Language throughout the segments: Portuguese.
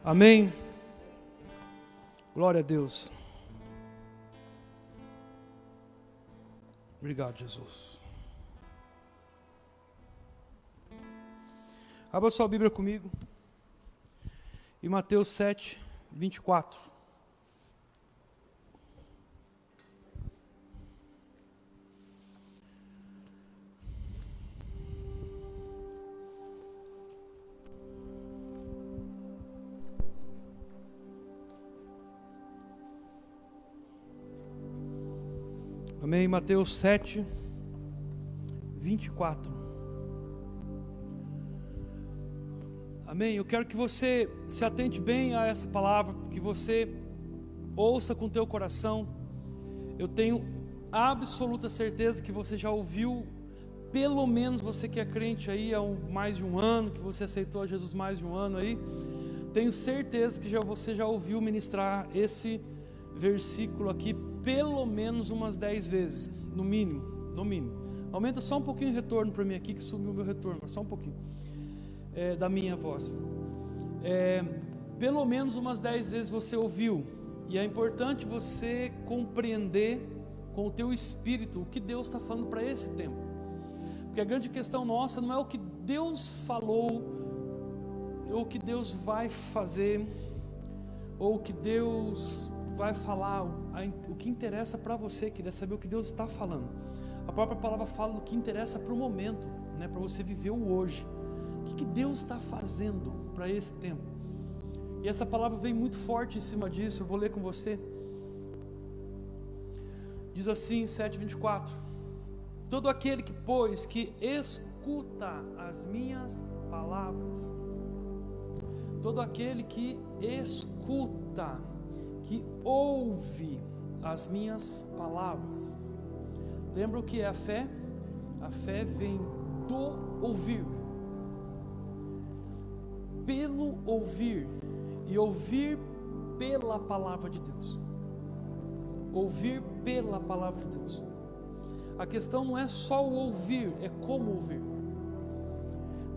Amém. Glória a Deus. Obrigado, Jesus. Abra sua Bíblia comigo. Em Mateus 7, 24. Amém. Mateus 7, 24. Amém. Eu quero que você se atente bem a essa palavra, que você ouça com o teu coração. Eu tenho absoluta certeza que você já ouviu, pelo menos você que é crente aí há mais de um ano, que você aceitou a Jesus mais de um ano aí, tenho certeza que você já ouviu ministrar esse versículo aqui pelo menos umas 10 vezes, no mínimo. Aumenta só um pouquinho o retorno para mim aqui, que sumiu o meu retorno, só um pouquinho da minha voz. Pelo menos umas 10 vezes você ouviu, e é importante você compreender com o teu espírito o que Deus está falando para esse tempo, porque a grande questão nossa não é o que Deus falou, ou o que Deus vai fazer, ou o que Deus vai falar. O que interessa para você, queria saber o que Deus está falando. A própria palavra fala do que interessa para o momento, né, para você viver o hoje. O que Deus está fazendo para esse tempo? E essa palavra vem muito forte em cima disso. Eu vou ler com você. Diz assim, 7:24: todo aquele que, pois, que escuta as minhas palavras, todo aquele que escuta, que ouve as minhas palavras. Lembra o que é a fé? A fé vem do ouvir, pelo ouvir, e ouvir pela palavra de Deus. Ouvir pela palavra de Deus. A questão não é só o ouvir, é como ouvir.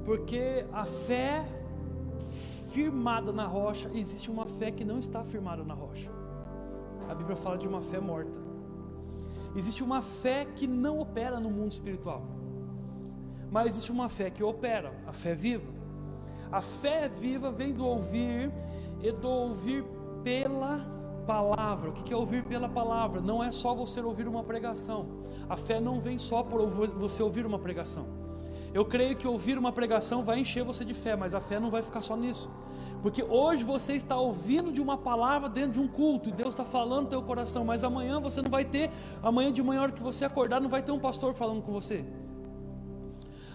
Porque a fé firmada na rocha, existe uma fé que não está firmada na rocha. A Bíblia fala de uma fé morta. Existe uma fé que não opera no mundo espiritual, mas existe uma fé que opera, a fé viva. A fé viva vem do ouvir, e do ouvir pela palavra. O que é ouvir pela palavra? Não é só você ouvir uma pregação. A fé não vem só por você ouvir uma pregação. Eu creio que ouvir uma pregação vai encher você de fé, mas a fé não vai ficar só nisso. Porque hoje você está ouvindo de uma palavra dentro de um culto, e Deus está falando no teu coração, mas amanhã você não vai ter, amanhã de manhã, a hora que você acordar, não vai ter um pastor falando com você.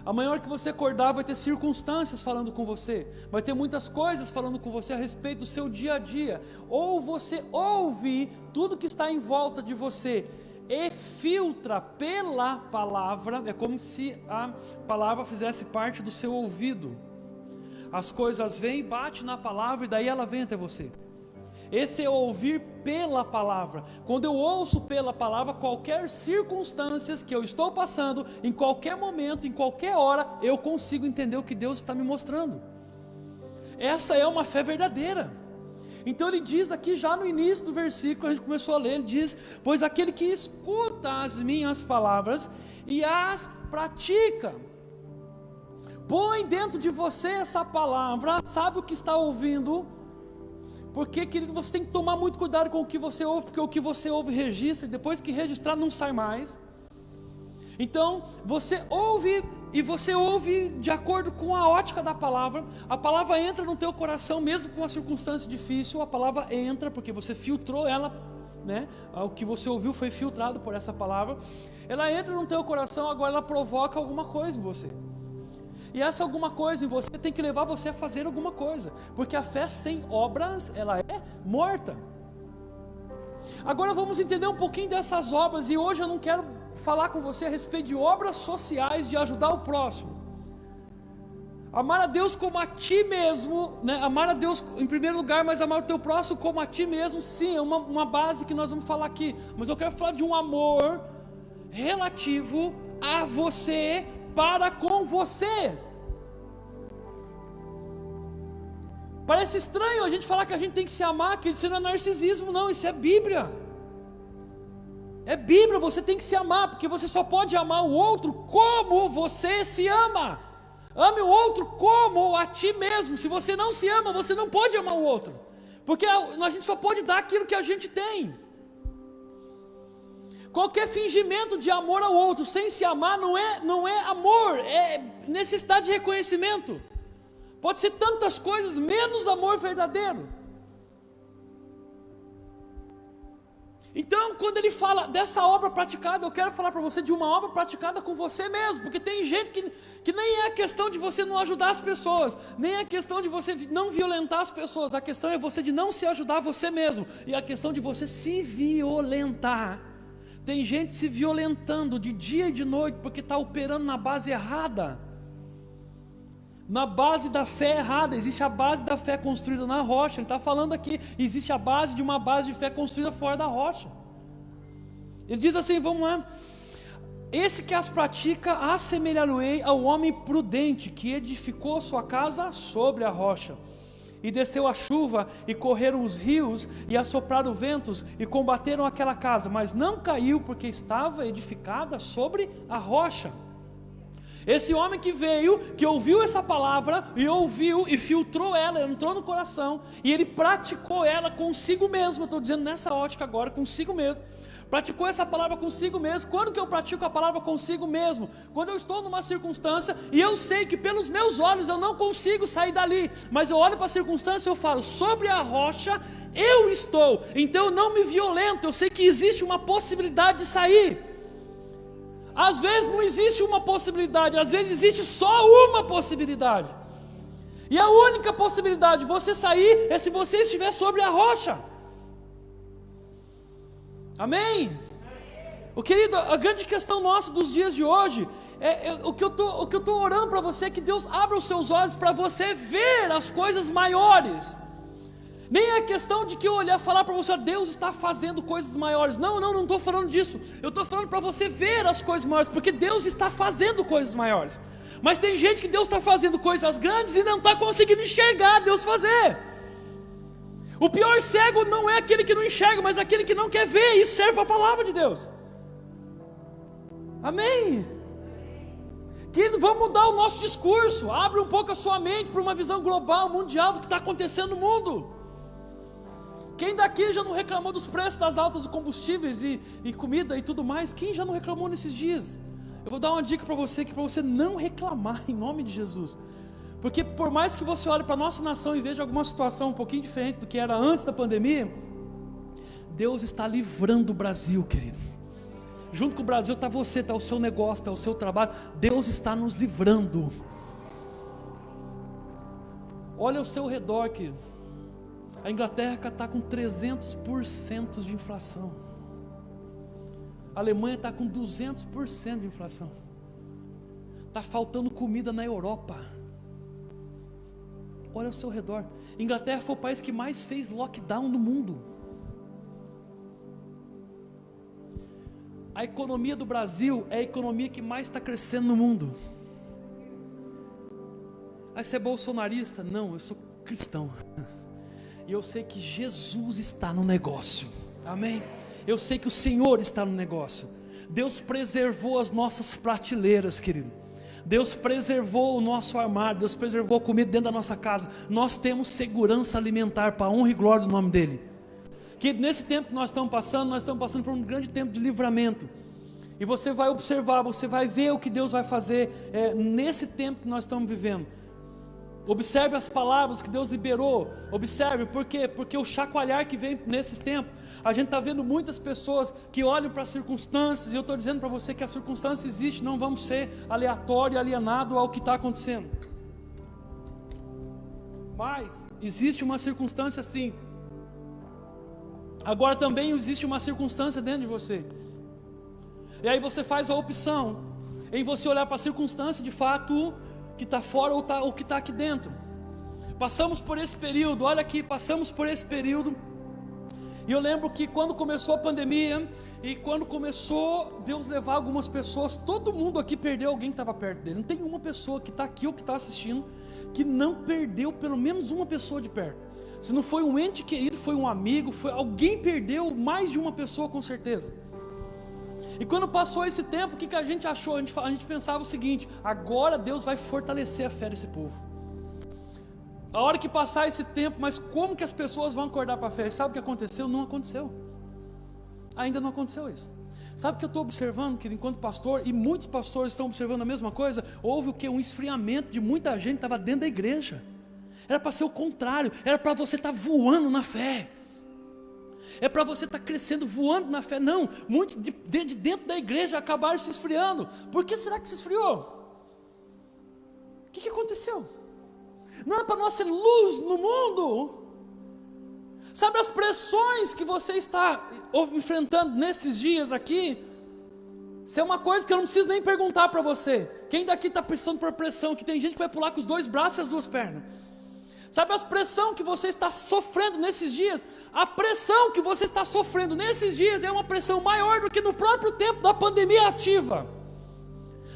Amanhã, a hora que você acordar, vai ter circunstâncias falando com você, vai ter muitas coisas falando com você a respeito do seu dia a dia. Ou você ouve tudo que está em volta de você e filtra pela palavra. É como se a palavra fizesse parte do seu ouvido. As coisas vêm, bate na palavra, e daí ela vem até você. Esse é ouvir pela palavra. Quando eu ouço pela palavra, qualquer circunstância que eu estou passando, em qualquer momento, em qualquer hora, eu consigo entender o que Deus está me mostrando. Essa é uma fé verdadeira. Então ele diz aqui já no início do versículo, a gente começou a ler, ele diz: pois aquele que escuta as minhas palavras e as pratica. Põe dentro de você essa palavra, sabe o que está ouvindo? Porque, querido, você tem que tomar muito cuidado com o que você ouve, porque o que você ouve registra, e depois que registrar não sai mais. Então, você ouve, e você ouve de acordo com a ótica da palavra. A palavra entra no teu coração, mesmo com uma circunstância difícil, a palavra entra, porque você filtrou ela, né? O que você ouviu foi filtrado por essa palavra. Ela entra no teu coração, agora ela provoca alguma coisa em você. E essa alguma coisa em você tem que levar você a fazer alguma coisa, porque a fé sem obras, ela é morta. Agora vamos entender um pouquinho dessas obras, e hoje eu não quero falar com você a respeito de obras sociais, de ajudar o próximo. Amar a Deus como a ti mesmo, né? Amar a Deus em primeiro lugar, mas amar o teu próximo como a ti mesmo, sim, é uma base que nós vamos falar aqui. Mas eu quero falar de um amor relativo a você, para com você. Parece estranho a gente falar que a gente tem que se amar, que isso não é narcisismo, não, isso é Bíblia. É Bíblia, você tem que se amar, porque você só pode amar o outro como você se ama. Ame o outro como a ti mesmo. Se você não se ama, você não pode amar o outro, porque a gente só pode dar aquilo que a gente tem. Qualquer fingimento de amor ao outro sem se amar não é amor, é necessidade de reconhecimento. Pode ser tantas coisas, menos amor verdadeiro. Então, quando ele fala dessa obra praticada, eu quero falar para você de uma obra praticada com você mesmo, porque tem gente que nem é a questão de você não ajudar as pessoas, nem é a questão de você não violentar as pessoas, a questão é você de não se ajudar você mesmo, e a questão de você se violentar. Tem gente se violentando de dia e de noite, porque está operando na base errada, na base da fé errada. Existe a base da fé construída na rocha, ele está falando aqui, existe a base de uma base de fé construída fora da rocha. Ele diz assim, vamos lá: esse que as pratica, assemelhá-lo-ei ao homem prudente, que edificou sua casa sobre a rocha. E desceu a chuva, e correram os rios, e assopraram ventos, e combateram aquela casa, mas não caiu, porque estava edificada sobre a rocha. Esse homem que veio, que ouviu essa palavra, e ouviu, e filtrou ela, entrou no coração, e ele praticou ela consigo mesmo. Eu estou dizendo nessa ótica agora, consigo mesmo. Praticou essa palavra consigo mesmo. Quando que eu pratico a palavra consigo mesmo? Quando eu estou numa circunstância, e eu sei que pelos meus olhos eu não consigo sair dali, mas eu olho para a circunstância e eu falo, sobre a rocha eu estou, então eu não me violento, eu sei que existe uma possibilidade de sair. Às vezes não existe uma possibilidade, às vezes existe só uma possibilidade, e a única possibilidade de você sair é se você estiver sobre a rocha. Amém? O querido, a grande questão nossa dos dias de hoje o que eu estou orando para você é que Deus abra os seus olhos para você ver as coisas maiores. Nem é questão de que eu olhar e falar para você, Deus está fazendo coisas maiores. Não estou falando disso. Eu estou falando para você ver as coisas maiores, porque Deus está fazendo coisas maiores. Mas tem gente que Deus está fazendo coisas grandes e não está conseguindo enxergar Deus fazer. O pior cego não é aquele que não enxerga, mas aquele que não quer ver. Isso serve para a palavra de Deus. Amém? Querido, vamos mudar o nosso discurso. Abre um pouco a sua mente para uma visão global, mundial do que está acontecendo no mundo. Quem daqui já não reclamou dos preços das altas de combustíveis e comida e tudo mais? Quem já não reclamou nesses dias? Eu vou dar uma dica para você, que para você não reclamar em nome de Jesus. Porque por mais que você olhe para a nossa nação e veja alguma situação um pouquinho diferente do que era antes da pandemia, Deus está livrando o Brasil, querido. Junto com o Brasil está você, está o seu negócio, está o seu trabalho. Deus está nos livrando. Olha ao seu redor, querido. A Inglaterra está com 300% de inflação. A Alemanha está com 200% de inflação. Está faltando comida na Europa. Olha ao seu redor. Inglaterra foi o país que mais fez lockdown no mundo. A economia do Brasil é a economia que mais está crescendo no mundo. Aí você é bolsonarista? Não, eu sou cristão. E eu sei que Jesus está no negócio. Amém? Eu sei que o Senhor está no negócio. Deus preservou as nossas prateleiras, querido. Deus preservou o nosso armário. Deus preservou a comida dentro da nossa casa. Nós temos segurança alimentar para a honra e glória do nome dEle. Que nesse tempo que nós estamos passando por um grande tempo de livramento. E você vai observar, você vai ver o que Deus vai fazer nesse tempo que nós estamos vivendo. Observe as palavras que Deus liberou. Observe, por quê? Porque o chacoalhar que vem nesses tempos, a gente está vendo muitas pessoas que olham para as circunstâncias, e eu estou dizendo para você que a circunstância existe, não vamos ser aleatório e alienado ao que está acontecendo. Mas existe uma circunstância sim. Agora também existe uma circunstância dentro de você. E aí você faz a opção em você olhar para a circunstância de fato que está fora ou que está aqui dentro. Passamos por esse período, olha aqui, passamos por esse período. E eu lembro que quando começou a pandemia, e quando começou Deus levar algumas pessoas, todo mundo aqui perdeu alguém que estava perto dele. Não tem uma pessoa que está aqui ou que está assistindo que não perdeu pelo menos uma pessoa de perto. Se não foi um ente querido, foi um amigo, foi alguém perdeu mais de uma pessoa com certeza. E quando passou esse tempo, o que a gente achou? A gente pensava o seguinte: agora Deus vai fortalecer a fé desse povo. A hora que passar esse tempo, mas como que as pessoas vão acordar para a fé? E sabe o que aconteceu? Não aconteceu. Ainda não aconteceu isso. Sabe o que eu estou observando, que enquanto pastor, e muitos pastores estão observando a mesma coisa? Houve o que? Um esfriamento de muita gente que estava dentro da igreja. Era para ser o contrário, era para você estar voando na fé. É para você estar crescendo, voando na fé. Não, muitos de dentro da igreja acabaram se esfriando. Por que será que se esfriou? O que aconteceu? Não era para nós ser luz no mundo? Sabe as pressões que você está enfrentando nesses dias aqui? Isso é uma coisa que eu não preciso nem perguntar para você. Quem daqui está passando por pressão? Que tem gente que vai pular com os dois braços e as duas pernas. Sabe a pressão que você está sofrendo nesses dias? A pressão que você está sofrendo nesses dias é uma pressão maior do que no próprio tempo da pandemia ativa.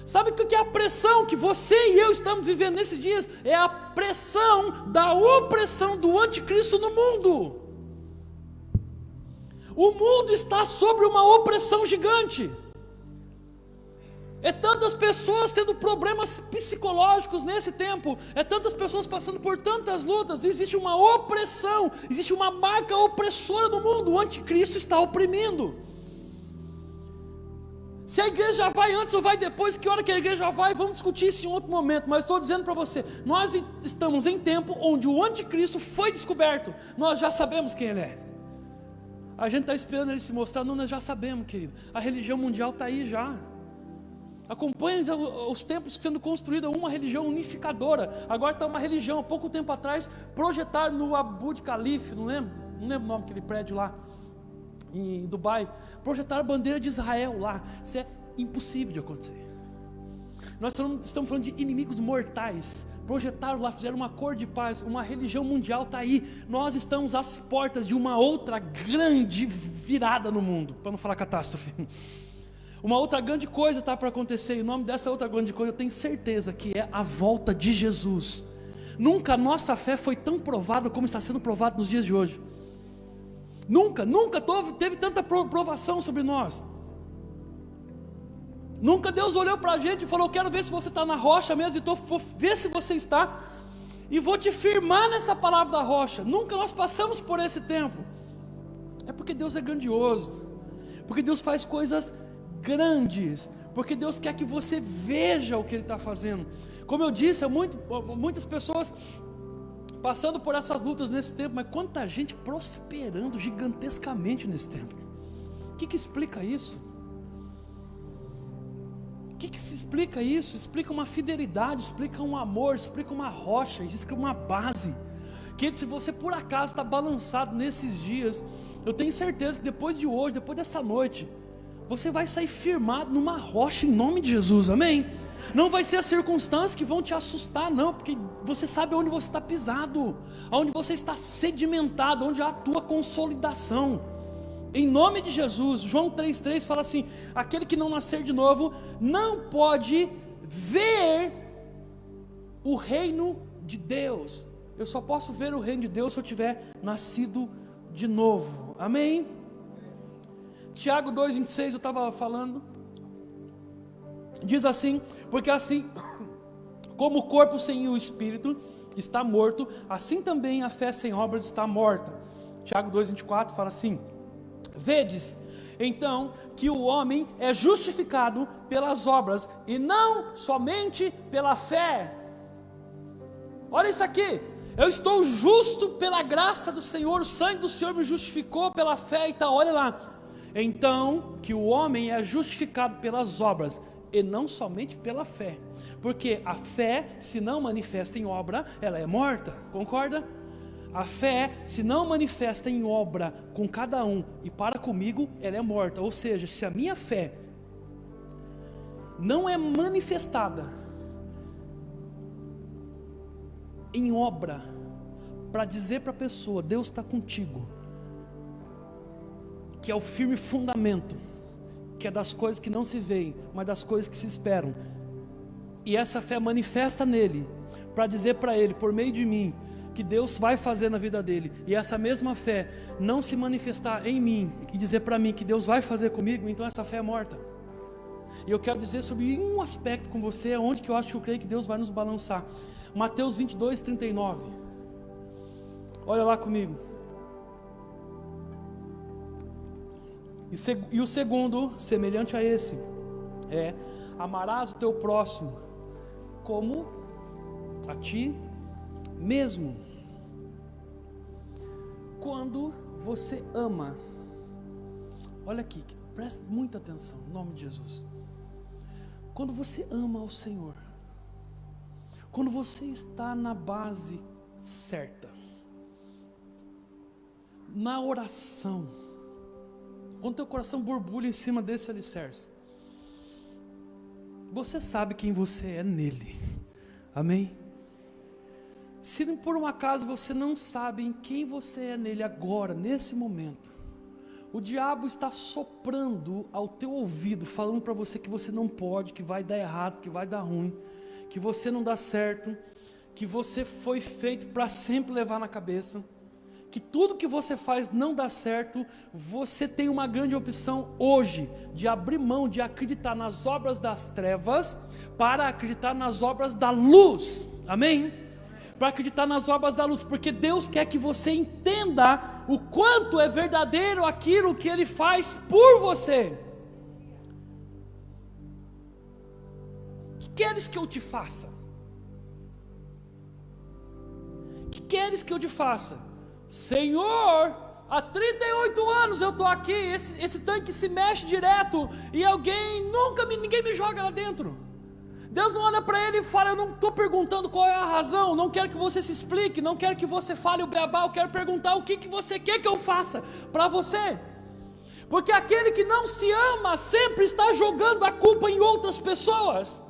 Sabe o que é a pressão que você e eu estamos vivendo nesses dias? É a pressão da opressão do anticristo no mundo. O mundo está sobre uma opressão gigante. É tantas pessoas tendo problemas psicológicos nesse tempo, é tantas pessoas passando por tantas lutas, existe uma opressão, existe uma marca opressora no mundo, o anticristo está oprimindo. Se a igreja vai antes ou vai depois, que hora que a igreja vai, vamos discutir isso em outro momento, mas estou dizendo para você, nós estamos em tempo onde o anticristo foi descoberto, nós já sabemos quem ele é. A gente está esperando ele se mostrar, não, nós já sabemos, querido, a religião mundial está aí já. Acompanhe os tempos sendo construída uma religião unificadora. Agora está uma religião, há pouco tempo atrás, projetaram no Abu Khalifa, não lembro o nome daquele prédio lá, em Dubai, projetaram a bandeira de Israel lá. Isso é impossível de acontecer. Nós estamos falando de inimigos mortais. Projetaram lá, fizeram um acordo de paz. Uma religião mundial está aí. Nós estamos às portas de uma outra grande virada no mundo, para não falar catástrofe. Uma outra grande coisa está para acontecer, e o nome dessa outra grande coisa eu tenho certeza que é a volta de Jesus. Nunca a nossa fé foi tão provada como está sendo provada nos dias de hoje. Nunca teve tanta provação sobre nós. Nunca Deus olhou para a gente e falou: quero ver se você está na rocha mesmo, então vou ver se você está, e vou te firmar nessa palavra da rocha. Nunca nós passamos por esse tempo. É porque Deus é grandioso, porque Deus faz coisas grandes, porque Deus quer que você veja o que Ele está fazendo. Como eu disse, muitas pessoas passando por essas lutas nesse tempo, mas quanta gente prosperando gigantescamente nesse tempo. O que explica isso? O que se explica isso? Explica uma fidelidade, explica um amor, explica uma rocha, explica uma base. Que se você por acaso está balançado nesses dias, eu tenho certeza que depois de hoje, depois dessa noite, você vai sair firmado numa rocha em nome de Jesus, amém? Não vai ser as circunstâncias que vão te assustar, não, porque você sabe onde você está pisado, onde você está sedimentado, onde há a tua consolidação. Em nome de Jesus, João 3,3 fala assim: aquele que não nascer de novo não pode ver o reino de Deus. Eu só posso ver o reino de Deus se eu tiver nascido de novo, amém? Tiago 2,26 eu estava falando, diz assim: porque assim como o corpo sem o espírito está morto, assim também a fé sem obras está morta. Tiago 2,24 fala assim: vedes então que o homem é justificado pelas obras e não somente pela fé. Olha isso aqui: eu estou justo pela graça do Senhor, o sangue do Senhor me justificou pela fé e tal. Olha lá, então que o homem é justificado pelas obras e não somente pela fé, porque a fé, se não manifesta em obra, ela é morta, concorda? A fé, se não manifesta em obra com cada um e para comigo, ela é morta. Ou seja, se a minha fé não é manifestada em obra, para dizer para a pessoa: Deus está contigo, que é o firme fundamento, que é das coisas que não se veem, mas das coisas que se esperam, e essa fé manifesta nele, para dizer para ele, por meio de mim, que Deus vai fazer na vida dele, e essa mesma fé não se manifestar em mim, e dizer para mim que Deus vai fazer comigo, então essa fé é morta. E eu quero dizer sobre um aspecto com você, onde que eu creio que Deus vai nos balançar. Mateus 22, 39. Olha lá comigo. E o segundo, semelhante a esse, é: amarás o teu próximo como a ti mesmo. Quando você ama, olha aqui, presta muita atenção, em nome de Jesus. Quando você ama ao Senhor, quando você está na base certa, na oração, quando teu coração borbulha em cima desse alicerce, você sabe quem você é nele, amém? Se por um acaso você não sabe em quem você é nele agora, nesse momento, o diabo está soprando ao teu ouvido, falando para você que você não pode, que vai dar errado, que vai dar ruim, que você não dá certo, que você foi feito para sempre levar na cabeça, que tudo que você faz não dá certo. Você tem uma grande opção hoje de abrir mão de acreditar nas obras das trevas para acreditar nas obras da luz, amém? Para acreditar nas obras da luz, porque Deus quer que você entenda o quanto é verdadeiro aquilo que Ele faz por você. O que queres que eu te faça? O que queres que eu te faça? Senhor, há 38 anos eu estou aqui, esse tanque se mexe direto, e ninguém me joga lá dentro. Deus não olha para ele e fala: eu não estou perguntando qual é a razão, não quero que você se explique, não quero que você fale o beabá, eu quero perguntar o que você quer que eu faça para você. Porque aquele que não se ama sempre está jogando a culpa em outras pessoas.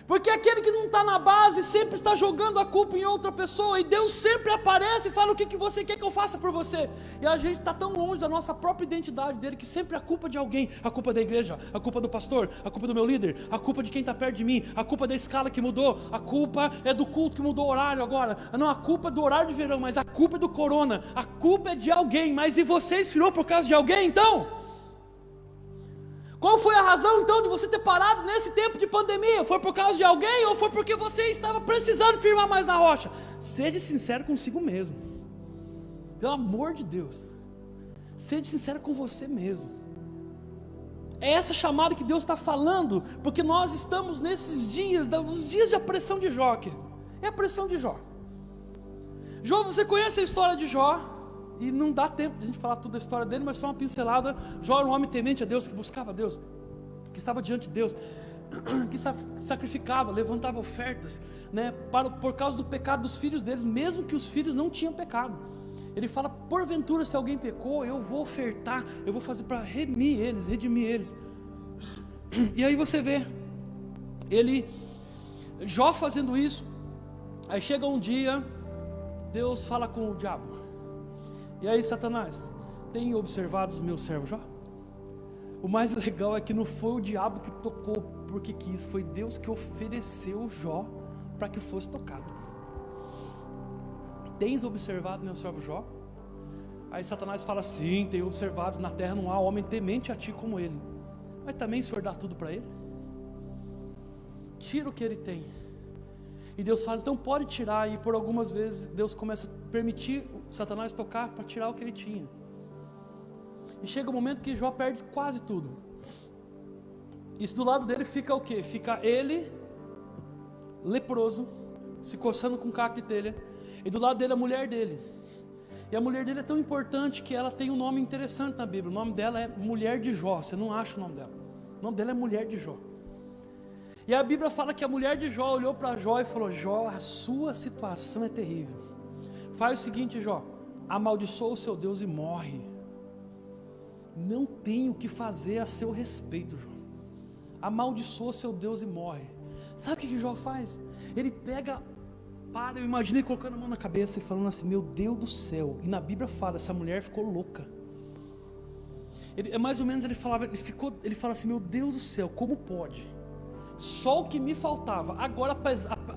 Porque aquele que não está na base sempre está jogando a culpa em outra pessoa. E Deus sempre aparece e fala: o que você quer que eu faça por você? E a gente está tão longe da nossa própria identidade dele, que sempre a culpa de alguém. A culpa da igreja, a culpa do pastor, a culpa do meu líder, a culpa de quem está perto de mim, a culpa da escala que mudou, a culpa é do culto que mudou o horário agora. Não, a culpa é do horário de verão, mas a culpa é do corona. A culpa é de alguém. Mas e você esfriou por causa de alguém então? Qual foi a razão então de você ter parado nesse tempo de pandemia? Foi por causa de alguém ou foi porque você estava precisando firmar mais na rocha? Seja sincero consigo mesmo, pelo amor de Deus. Seja sincero com você mesmo. É essa chamada que Deus está falando, porque nós estamos nesses dias, os dias de a pressão de Jó. É a pressão de Jó. Jó, você conhece a história de Jó? E não dá tempo de a gente falar toda a história dele, mas só uma pincelada. Jó era um homem temente a Deus, que buscava Deus, que estava diante de Deus, que sacrificava, levantava ofertas, né, por causa do pecado dos filhos deles, mesmo que os filhos não tinham pecado. Ele fala: porventura se alguém pecou, eu vou ofertar, eu vou fazer para redimir eles. E aí você vê, Jó fazendo isso. Aí chega um dia, Deus fala com o diabo: e aí, Satanás, tem observado os meus servos Jó? O mais legal é que não foi o diabo que tocou porque quis, foi Deus que ofereceu Jó para que fosse tocado. Tens observado meu servo Jó? Aí Satanás fala: sim, tenho observado, na terra não há homem temente a ti como ele. Mas também o Senhor dá tudo para ele? Tira o que ele tem. E Deus fala: então pode tirar. E por algumas vezes Deus começa a permitir Satanás tocar para tirar o que ele tinha. E chega um momento que Jó perde quase tudo. E do lado dele fica o quê? Fica ele, leproso, se coçando com caco de telha. E do lado dele a mulher dele. E a mulher dele é tão importante que ela tem um nome interessante na Bíblia. O nome dela é Mulher de Jó. Você não acha o nome dela. O nome dela é Mulher de Jó. E a Bíblia fala que a mulher de Jó olhou para Jó e falou: Jó, a sua situação é terrível. Faz o seguinte, Jó, amaldiçoa o seu Deus e morre. Não tem o que fazer a seu respeito, Jó. Amaldiçoa o seu Deus e morre. Sabe o que Jó faz? Ele eu imaginei colocando a mão na cabeça e falando assim: meu Deus do céu. E na Bíblia fala, essa mulher ficou louca. Mais ou menos ele fala assim: meu Deus do céu, como pode? Só o que me faltava, agora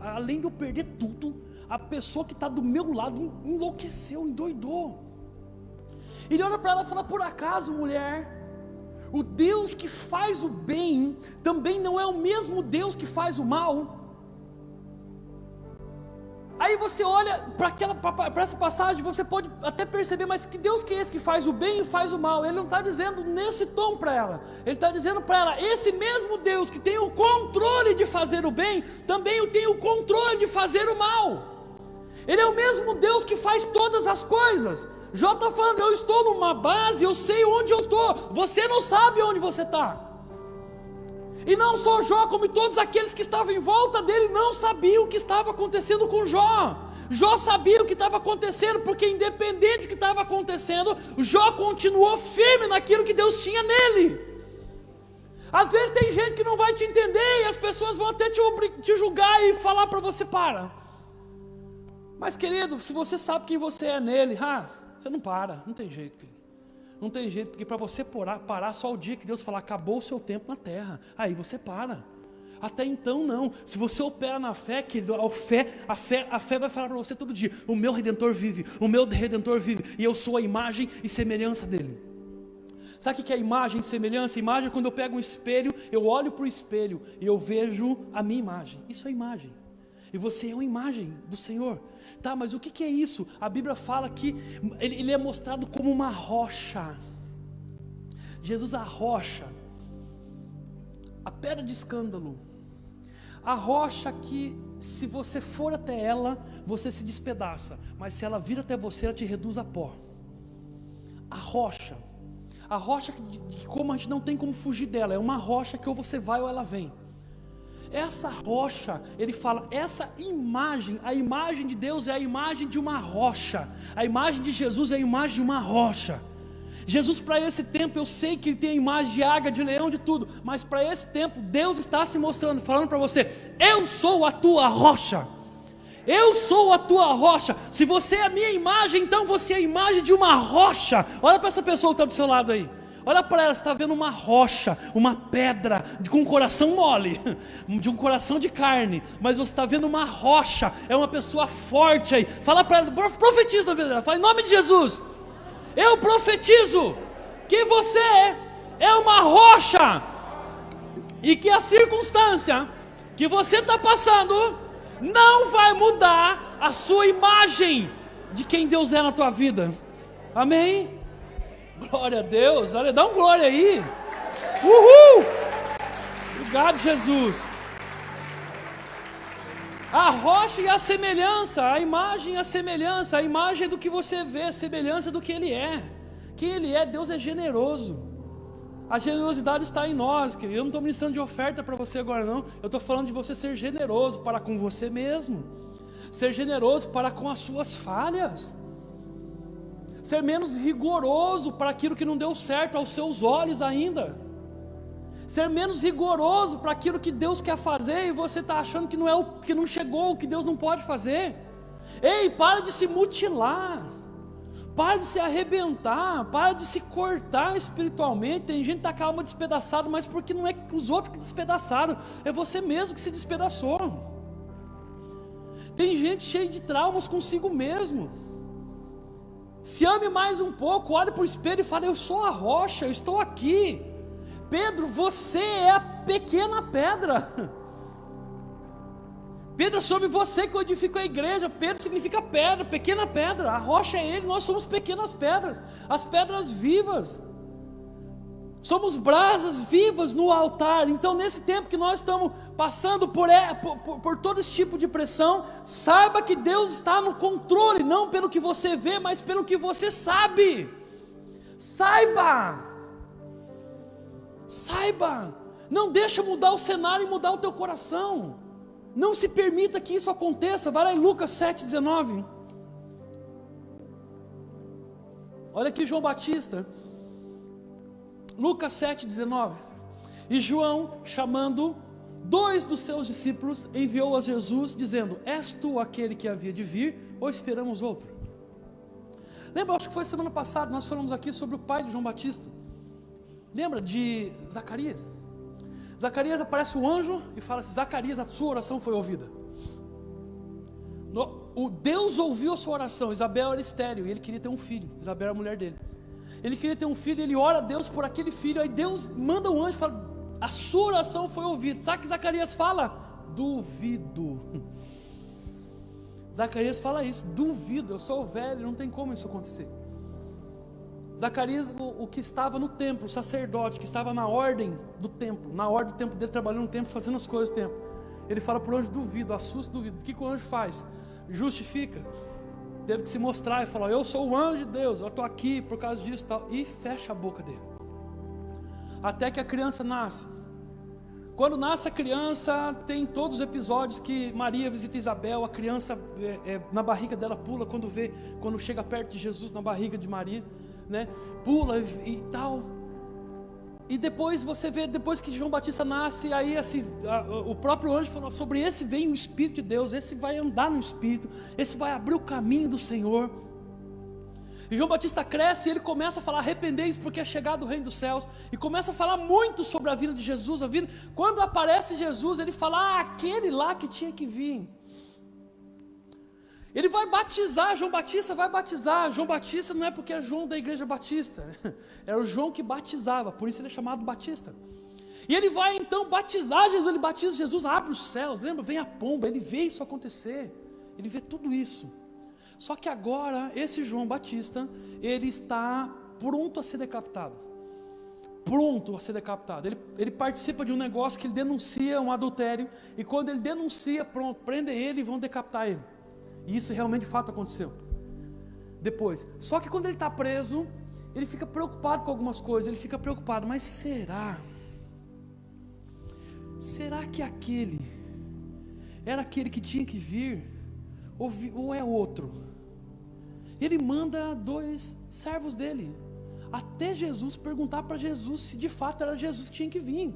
além de eu perder tudo, a pessoa que está do meu lado enlouqueceu, endoidou. Ele olha para ela e fala: por acaso, mulher, o Deus que faz o bem também não é o mesmo Deus que faz o mal? Aí você olha para essa passagem, você pode até perceber, mas que Deus que é esse que faz o bem e faz o mal? Ele não está dizendo nesse tom para ela, ele está dizendo para ela: esse mesmo Deus que tem o controle de fazer o bem, também tem o controle de fazer o mal. Ele é o mesmo Deus que faz todas as coisas. Jó está falando: eu estou numa base, eu sei onde eu estou, você não sabe onde você está. E não só Jó, como todos aqueles que estavam em volta dele não sabiam o que estava acontecendo com Jó. Jó sabia o que estava acontecendo, porque independente do que estava acontecendo, Jó continuou firme naquilo que Deus tinha nele. Às vezes tem gente que não vai te entender, e as pessoas vão até te julgar e falar para você: para. Mas querido, se você sabe quem você é nele, você não para, não tem jeito, querido. Não tem jeito, porque para você parar só o dia que Deus falar: acabou o seu tempo na terra, aí você para. Até então não. Se você opera na fé, querido, a fé vai falar para você todo dia: o meu Redentor vive, o meu Redentor vive, e eu sou a imagem e semelhança dele. Sabe o que é imagem e semelhança? Imagem é quando eu pego um espelho, eu olho para o espelho e eu vejo a minha imagem. Isso é imagem. E você é uma imagem do Senhor. Tá, mas o que é isso? A Bíblia fala que ele é mostrado como uma rocha. Jesus, a rocha, a pedra de escândalo, a rocha que, se você for até ela, você se despedaça, mas se ela vir até você, ela te reduz a pó. A rocha que como a gente não tem como fugir dela, é uma rocha que ou você vai ou ela vem. Essa rocha, ele fala, essa imagem, a imagem de Deus é a imagem de uma rocha, a imagem de Jesus é a imagem de uma rocha. Jesus, para esse tempo, eu sei que ele tem a imagem de águia, de leão, de tudo, mas para esse tempo, Deus está se mostrando, falando para você: eu sou a tua rocha, eu sou a tua rocha. Se você é a minha imagem, então você é a imagem de uma rocha. Olha para essa pessoa que está do seu lado aí. Olha para ela, você está vendo uma rocha, uma pedra, com um coração mole, de um coração de carne, mas você está vendo uma rocha, é uma pessoa forte aí. Fala para ela, profetiza na vida dela, fala: em nome de Jesus, eu profetizo que você é uma rocha, e que a circunstância que você está passando não vai mudar a sua imagem de quem Deus é na tua vida. Amém? Glória a Deus, olha, dá um glória aí. Uhul! Obrigado, Jesus. A rocha e a semelhança, a imagem e a semelhança, a imagem do que você vê, a semelhança do que Ele é. Quem Ele é, Deus é generoso. A generosidade está em nós, querido. Eu não estou ministrando de oferta para você agora não. Eu estou falando de você ser generoso para com você mesmo. Ser generoso para com as suas falhas. Ser menos rigoroso para aquilo que não deu certo aos seus olhos ainda. Ser menos rigoroso para aquilo que Deus quer fazer e você está achando que que não chegou, que Deus não pode fazer. Ei, para de se mutilar, para de se arrebentar, para de se cortar espiritualmente. Tem gente que está com a alma despedaçada, mas porque não é os outros que despedaçaram, é você mesmo que se despedaçou. Tem gente cheia de traumas consigo mesmo. Se ame mais um pouco, olhe para o espelho e fale: eu sou a rocha, eu estou aqui. Pedro, você é a pequena pedra. Pedro, é sobre você que eu edifico a igreja. Pedro significa pedra, pequena pedra. A rocha é Ele, nós somos pequenas pedras, as pedras vivas. Somos brasas vivas no altar. Então, nesse tempo que nós estamos passando por todo esse tipo de pressão, saiba que Deus está no controle, não pelo que você vê, mas pelo que você sabe. Saiba, não deixa mudar o cenário e mudar o teu coração. Não se permita que isso aconteça. Vai lá em Lucas 7,19. Olha aqui João Batista. Lucas 7,19. E João, chamando 2 dos seus discípulos, enviou a Jesus, dizendo: és tu aquele que havia de vir, ou esperamos outro? Lembra, acho que foi semana passada, nós falamos aqui sobre o pai de João Batista. Lembra de Zacarias? Zacarias, aparece o anjo e fala assim: Zacarias, a sua oração foi ouvida. O Deus ouviu a sua oração. Isabel era estéril e ele queria ter um filho. Isabel era a mulher dele. Ele queria ter um filho, ele ora a Deus por aquele filho. Aí Deus manda um anjo e fala: a sua oração foi ouvida. Sabe o que Zacarias fala? Duvido. Zacarias fala isso: duvido, eu sou velho, não tem como isso acontecer. Zacarias, o que estava no templo, o sacerdote, que estava na ordem do templo, dele, trabalhando no templo, fazendo as coisas do templo, ele fala para o anjo: duvido, assusta, duvido. O que o anjo faz? Justifica, teve que se mostrar e falar: eu sou o anjo de Deus, eu estou aqui por causa disso e tal, e fecha a boca dele, até que a criança nasce. Quando nasce a criança, tem todos os episódios que Maria visita Isabel, a criança na barriga dela pula quando chega perto de Jesus, na barriga de Maria, né? Pula e tal. E depois você vê, depois que João Batista nasce, aí o próprio anjo falou: sobre esse vem o Espírito de Deus, esse vai andar no Espírito, esse vai abrir o caminho do Senhor. E João Batista cresce e ele começa a falar: arrependei-vos porque é chegado o reino dos céus. E começa a falar muito sobre a vida de Jesus, Quando aparece Jesus, ele fala: aquele lá que tinha que vir. Ele vai batizar, João Batista vai batizar. João Batista não é porque é João da igreja batista, era o João que batizava, por isso ele é chamado Batista. E ele vai então batizar Jesus, ele batiza Jesus, abre os céus, lembra? Vem a pomba, ele vê isso acontecer, ele vê tudo isso. Só que agora, esse João Batista, ele está pronto a ser decapitado. Ele participa de um negócio que ele denuncia um adultério, e quando ele denuncia, pronto, prendem ele e vão decapitar ele. E isso realmente de fato aconteceu. Depois, só que quando ele está preso, ele fica preocupado com algumas coisas, ele fica preocupado: mas será que aquele era aquele que tinha que vir, ou é outro? Ele manda 2 servos dele, até Jesus, perguntar para Jesus se de fato era Jesus que tinha que vir.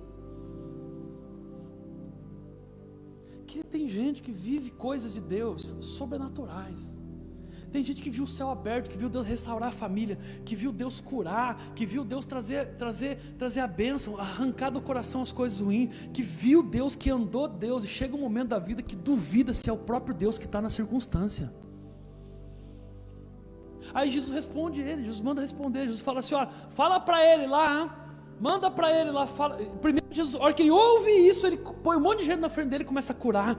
Que tem gente que vive coisas de Deus sobrenaturais. Tem gente que viu o céu aberto, que viu Deus restaurar a família, que viu Deus curar, que viu Deus trazer a bênção, arrancar do coração as coisas ruins, que viu Deus, que andou Deus, e chega um momento da vida que duvida se é o próprio Deus que está na circunstância. Aí Jesus responde ele, Jesus manda responder, Jesus fala assim: ó, fala para ele lá, manda para ele lá, fala. Primeiro Jesus, a hora que ele ouve isso, ele põe um monte de gente na frente dele e começa a curar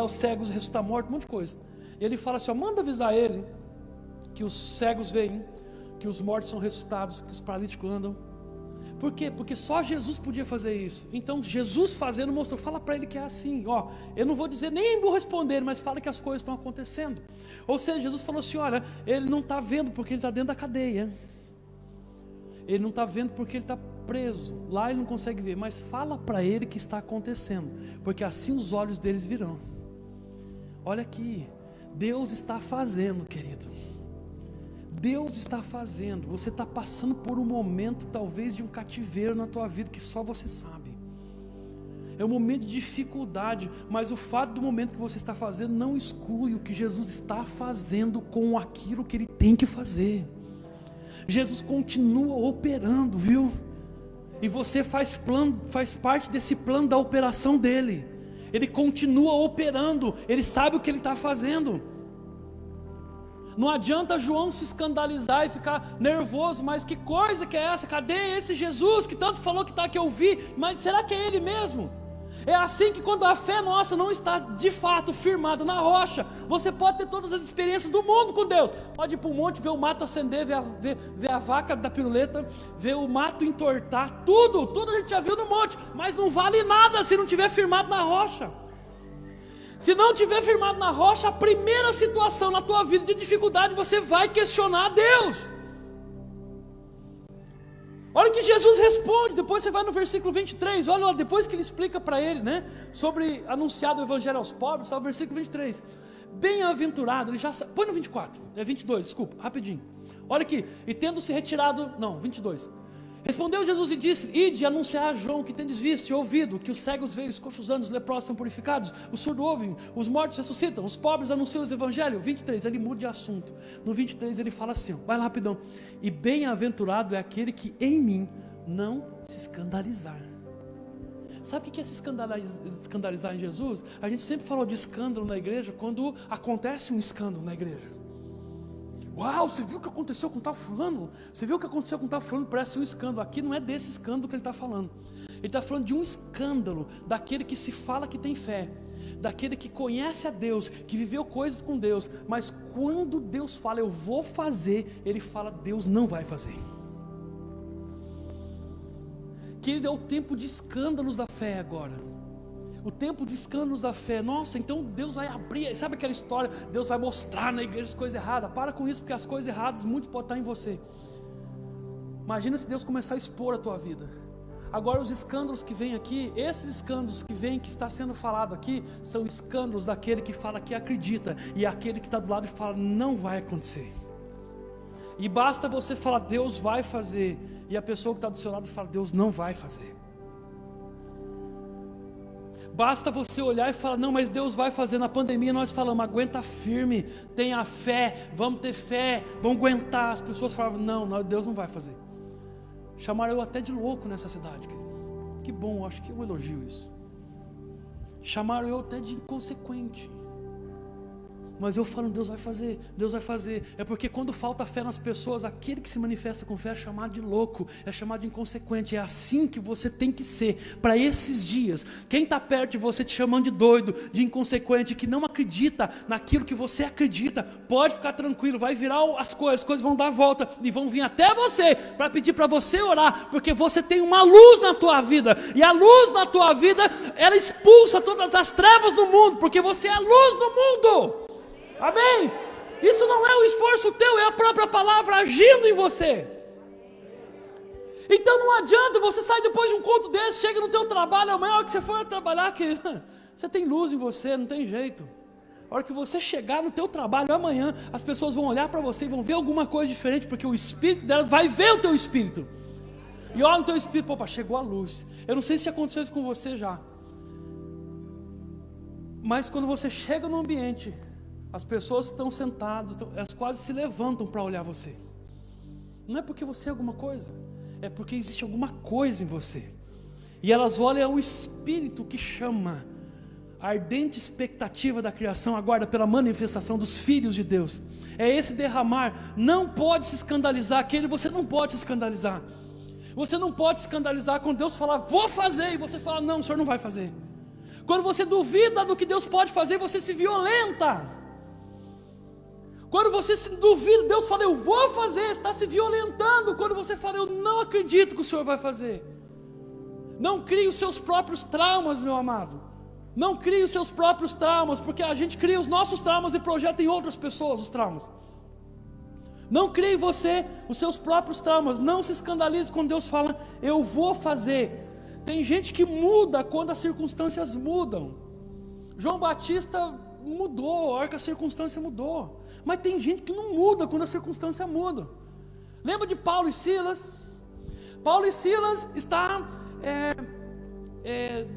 os cegos, ressuscitar mortos, um monte de coisa. E ele fala assim: ó, manda avisar ele que os cegos veem, que os mortos são ressuscitados, que os paralíticos andam. Por quê? Porque só Jesus podia fazer isso. Então Jesus fazendo mostrou: fala para ele que é assim, ó, eu não vou dizer, nem vou responder, mas fala que as coisas estão acontecendo. Ou seja, Jesus falou assim: olha, ele não está vendo porque ele está dentro da cadeia, ele não está vendo porque ele está preso, lá ele não consegue ver, mas fala para ele que está acontecendo, porque assim os olhos deles virão. Olha aqui, Deus está fazendo, querido. Deus está fazendo. Você está passando por um momento talvez de um cativeiro na tua vida que só você sabe. É um momento de dificuldade, mas o fato do momento que você está fazendo não exclui o que Jesus está fazendo com aquilo que Ele tem que fazer. Jesus continua operando, viu? E você faz parte desse plano da operação dele. Ele continua operando, ele sabe o que ele está fazendo. Não adianta João se escandalizar e ficar nervoso: mas que coisa que é essa? Cadê esse Jesus que tanto falou que está aqui? Eu vi, mas será que é ele mesmo? É assim que quando a fé nossa não está de fato firmada na rocha, você pode ter todas as experiências do mundo com Deus, pode ir para um monte, ver o mato acender, ver a vaca da piruleta, ver o mato entortar, tudo a gente já viu no monte, mas não vale nada se não tiver firmado na rocha. Se não tiver firmado na rocha, a primeira situação na tua vida de dificuldade, você vai questionar a Deus. Olha o que Jesus responde, depois você vai no versículo 23, olha lá, depois que ele explica para ele, né, sobre anunciar o evangelho aos pobres, está o versículo 23, bem-aventurado, ele já põe no 24, 22, desculpa, rapidinho, olha aqui, e tendo se retirado, não, 22, respondeu Jesus e disse: ide anunciar a João que tendes visto e ouvido, que os cegos veem, os coxos andam, os leprosos são purificados, os surdos ouvem, os mortos ressuscitam, os pobres anunciam o evangelho. 23, ele muda de assunto. No 23 ele fala assim, vai lá rapidão: e bem-aventurado é aquele que em mim não se escandalizar. Sabe o que é se escandalizar em Jesus? A gente sempre falou de escândalo na igreja quando acontece um escândalo na igreja. Uau, você viu o que aconteceu com tal fulano? Você viu o que aconteceu com tal fulano? Parece um escândalo. Aqui não é desse escândalo que ele está falando. Ele está falando de um escândalo daquele que se fala que tem fé, daquele que conhece a Deus, que viveu coisas com Deus, mas quando Deus fala, eu vou fazer, ele fala, Deus não vai fazer. Que é o tempo de escândalos da fé agora. O tempo de escândalos da fé. Nossa, então Deus vai abrir. Sabe aquela história? Deus vai mostrar na igreja as coisas erradas. Para com isso, porque as coisas erradas muitos podem estar em você. Imagina se Deus começar a expor a tua vida. Agora os escândalos que vêm aqui, esses escândalos que vêm, que está sendo falado aqui, são escândalos daquele que fala que acredita, e aquele que está do lado e fala, não vai acontecer. E basta você falar, Deus vai fazer, e a pessoa que está do seu lado fala, Deus não vai fazer. Basta você olhar e falar, não, mas Deus vai fazer. Na pandemia nós falamos, aguenta firme, tenha fé, vamos ter fé, vamos aguentar. As pessoas falavam, não, Deus não vai fazer. Chamaram eu até de louco nessa cidade. Que bom, acho que é um elogio isso. Chamaram eu até de inconsequente. Mas eu falo, Deus vai fazer, Deus vai fazer. É porque quando falta fé nas pessoas, aquele que se manifesta com fé é chamado de louco, é chamado de inconsequente. É assim que você tem que ser para esses dias. Quem está perto de você te chamando de doido, de inconsequente, que não acredita naquilo que você acredita, pode ficar tranquilo, vai virar as coisas vão dar a volta e vão vir até você para pedir para você orar, porque você tem uma luz na tua vida, e a luz na tua vida, ela expulsa todas as trevas do mundo, porque você é a luz do mundo. Amém? Isso não é um esforço teu, é a própria palavra agindo em você. Então não adianta você sair depois de um culto desse, chega no teu trabalho, amanhã a hora que você for trabalhar, que você tem luz em você, não tem jeito. A hora que você chegar no teu trabalho amanhã, as pessoas vão olhar para você e vão ver alguma coisa diferente, porque o espírito delas vai ver o teu espírito. E olha no teu espírito, opa, chegou a luz. Eu não sei se aconteceu isso com você já, mas quando você chega no ambiente, as pessoas estão sentadas, elas quase se levantam para olhar você. Não é porque você é alguma coisa, é porque existe alguma coisa em você. E elas olham o Espírito que chama, a ardente expectativa da criação aguarda pela manifestação dos filhos de Deus. É esse derramar, não pode se escandalizar, aquele você não pode se escandalizar. Você não pode se escandalizar quando Deus falar, vou fazer, e você fala, não, o Senhor não vai fazer. Quando você duvida do que Deus pode fazer, você se violenta. Quando você se duvida, Deus fala, eu vou fazer, está se violentando. Quando você fala, eu não acredito que o Senhor vai fazer. Não crie os seus próprios traumas, meu amado. Não crie os seus próprios traumas, porque a gente cria os nossos traumas e projeta em outras pessoas os traumas. Não crie você os seus próprios traumas. Não se escandalize quando Deus fala, eu vou fazer. Tem gente que muda quando as circunstâncias mudam. João Batista mudou, a hora que a circunstância mudou. Mas tem gente que não muda quando a circunstância muda. Lembra de Paulo e Silas? Paulo e Silas está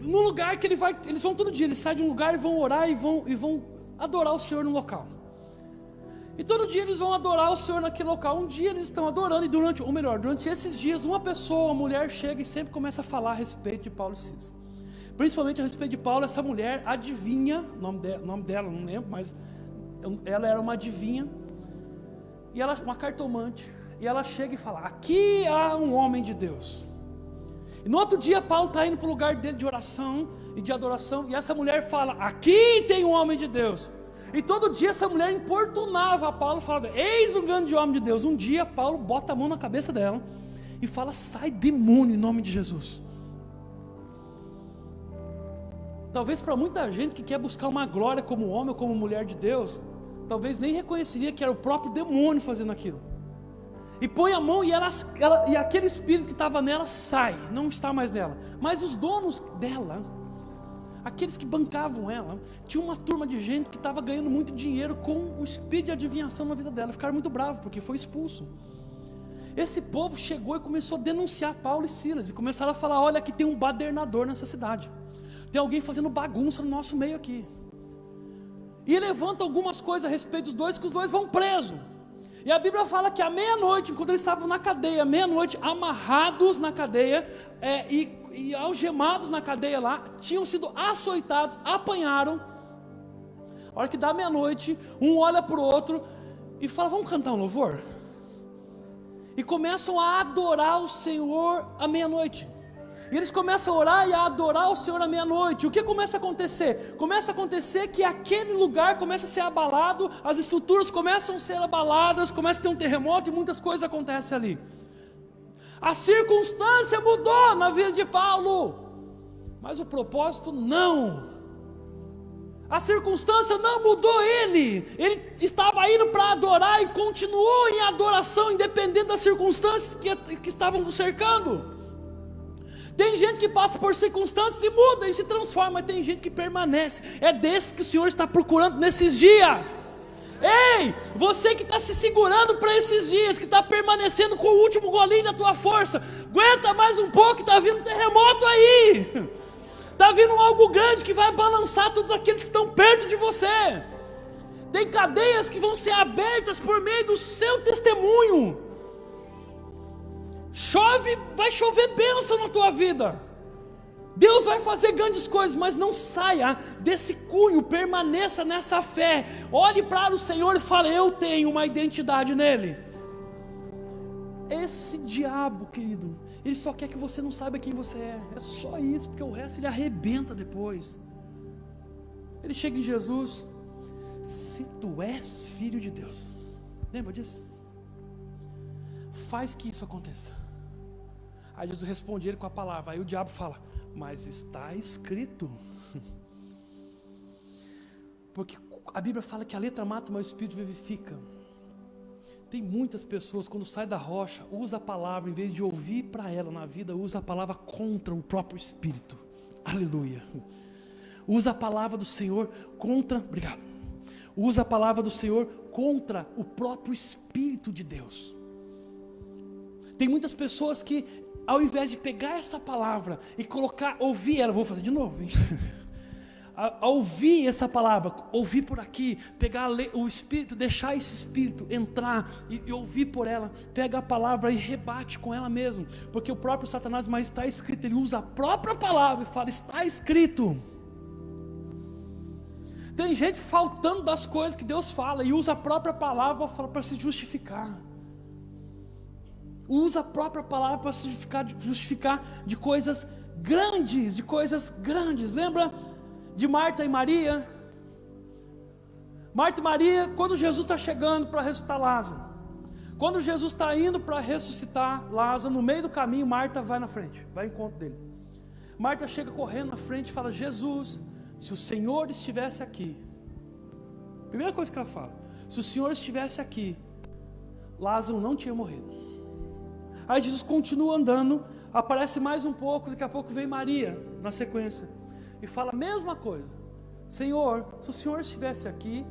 no lugar que eles vão todo dia, eles saem de um lugar e vão orar e vão adorar o Senhor no local. E todo dia eles vão adorar o Senhor naquele local. Um dia eles estão adorando e durante esses dias uma mulher chega e sempre começa a falar a respeito de Paulo e Silas. Principalmente a respeito de Paulo, essa mulher adivinha, o nome dela, não lembro, mas ela era uma adivinha, e ela uma cartomante, e ela chega e fala, aqui há um homem de Deus. E no outro dia Paulo está indo para o lugar dele de oração e de adoração, e essa mulher fala, aqui tem um homem de Deus. E todo dia essa mulher importunava a Paulo, falava, eis um grande homem de Deus. Um dia Paulo bota a mão na cabeça dela e fala, sai demônio em nome de Jesus. Talvez para muita gente que quer buscar uma glória como homem ou como mulher de Deus, talvez nem reconheceria que era o próprio demônio fazendo aquilo. E põe a mão e aquele espírito que estava nela sai, não está mais nela. Mas os donos dela, aqueles que bancavam ela, tinha uma turma de gente que estava ganhando muito dinheiro com o espírito de adivinhação na vida dela. Ficaram muito bravos porque foi expulso. Esse povo chegou e começou a denunciar Paulo e Silas, e começaram a falar, olha, aqui tem um badernador nessa cidade. Tem alguém fazendo bagunça no nosso meio aqui. E levanta algumas coisas a respeito dos dois, que os dois vão presos. E a Bíblia fala que à meia-noite, enquanto eles estavam na cadeia, meia-noite, amarrados na cadeia, e algemados na cadeia lá, tinham sido açoitados, apanharam. A hora que dá meia-noite, um olha para o outro e fala: vamos cantar um louvor? E começam a adorar o Senhor à meia-noite. E eles começam a orar e a adorar o Senhor à meia-noite. O que começa a acontecer? Começa a acontecer que aquele lugar começa a ser abalado, as estruturas começam a ser abaladas, começa a ter um terremoto e muitas coisas acontecem ali. A circunstância mudou na vida de Paulo, mas o propósito não. A circunstância não mudou ele estava indo para adorar e continuou em adoração, independente das circunstâncias que estavam o cercando. Tem gente que passa por circunstâncias e muda e se transforma, mas tem gente que permanece. É desse que o Senhor está procurando nesses dias. Ei, você que está se segurando para esses dias, que está permanecendo com o último golinho da tua força, aguenta mais um pouco, está vindo um terremoto aí. Está vindo algo grande que vai balançar todos aqueles que estão perto de você. Tem cadeias que vão ser abertas por meio do seu testemunho. Chove, vai chover bênção na tua vida. Deus vai fazer grandes coisas, mas não saia desse cunho, permaneça nessa fé. Olhe para o Senhor e fale: eu tenho uma identidade nele. Esse diabo, querido, ele só quer que você não saiba quem você é. É só isso, porque o resto ele arrebenta depois. Ele chega em Jesus: se tu és filho de Deus, lembra disso? Faz que isso aconteça. Aí Jesus responde ele com a palavra. Aí o diabo fala: mas está escrito. Porque a Bíblia fala que a letra mata, mas o Espírito vivifica. Tem muitas pessoas, quando sai da rocha, usa a palavra, em vez de ouvir para ela na vida, usa a palavra contra o próprio Espírito. Aleluia. Usa a palavra do Senhor contra, obrigado. Usa a palavra do Senhor contra o próprio Espírito de Deus. Tem muitas pessoas que, ao invés de pegar essa palavra e colocar, ouvir ela, vou fazer de novo, hein? A ouvir essa palavra, ouvir por aqui, pegar o Espírito, deixar esse Espírito entrar e ouvir por ela, pega a palavra e rebate com ela mesmo, porque o próprio Satanás, mas está escrito, ele usa a própria palavra e fala: está escrito. Tem gente faltando das coisas que Deus fala e usa a própria palavra para se justificar. Usa a própria palavra para se justificar de coisas grandes, Lembra de Marta e Maria? Marta e Maria, quando Jesus está chegando para ressuscitar Lázaro, quando Jesus está indo para ressuscitar Lázaro, no meio do caminho, Marta vai na frente, vai ao encontro dele. Marta chega correndo na frente e fala: Jesus, se o Senhor estivesse aqui, primeira coisa que ela fala, se o Senhor estivesse aqui, Lázaro não tinha morrido. Aí Jesus continua andando, aparece mais um pouco, daqui a pouco vem Maria na sequência e fala a mesma coisa: Senhor, se o Senhor estivesse aqui,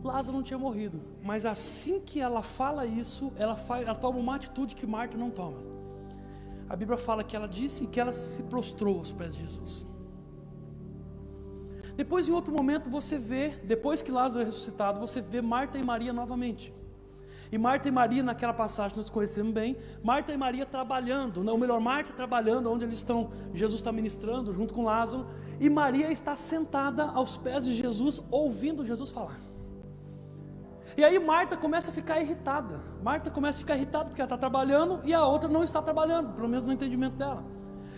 Lázaro não tinha morrido. Mas assim que ela fala isso, ela toma uma atitude que Marta não toma. A Bíblia fala que ela disse que ela se prostrou aos pés de Jesus. Depois, em outro momento, você vê, depois que Lázaro é ressuscitado, você vê Marta e Maria novamente. E Marta e Maria, naquela passagem nós conhecemos bem, Marta e Maria trabalhando, ou melhor, Marta trabalhando onde eles estão, Jesus está ministrando junto com Lázaro, e Maria está sentada aos pés de Jesus, ouvindo Jesus falar. E aí Marta começa a ficar irritada, porque ela está trabalhando e a outra não está trabalhando, pelo menos no entendimento dela.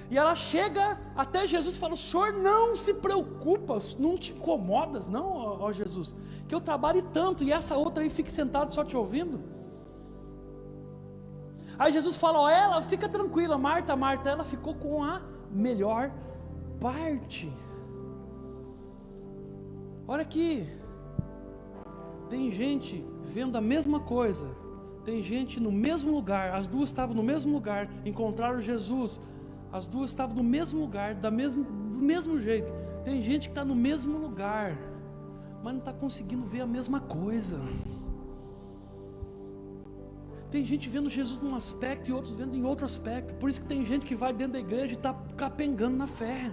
E ela chega até Jesus e fala: o Senhor não se preocupa, não te incomodas não, ó Jesus, que eu trabalhe tanto e essa outra aí fique sentada só te ouvindo. Aí Jesus fala: ó, ela, fica tranquila, Marta, ela ficou com a melhor parte. Olha aqui, tem gente vendo a mesma coisa, tem gente no mesmo lugar, as duas estavam no mesmo lugar, encontraram Jesus, as duas estavam no mesmo lugar, do mesmo jeito. Tem gente que está no mesmo lugar, mas não está conseguindo ver a mesma coisa. Tem gente vendo Jesus num aspecto e outros vendo em outro aspecto. Por isso que tem gente que vai dentro da igreja e está capengando na fé.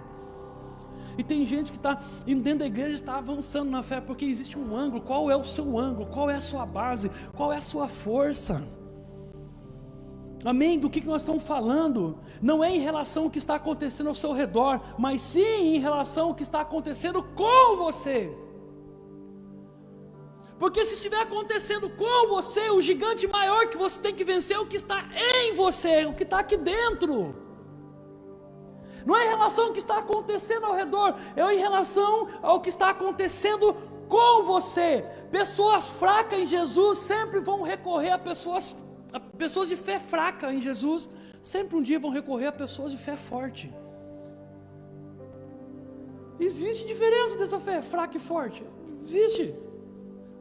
E tem gente que está indo dentro da igreja e está avançando na fé, porque existe um ângulo. Qual é o seu ângulo? Qual é a sua base? Qual é a sua força? Amém? Do que nós estamos falando? Não é em relação ao que está acontecendo ao seu redor, mas sim em relação ao que está acontecendo com você. Porque se estiver acontecendo com você, o gigante maior que você tem que vencer é o que está em você, o que está aqui dentro. Não é em relação ao que está acontecendo ao redor, é em relação ao que está acontecendo com você. Pessoas fracas em Jesus sempre vão recorrer a pessoas de fé fraca em Jesus, sempre um dia vão recorrer a pessoas de fé forte. Existe diferença dessa fé fraca e forte? Existe.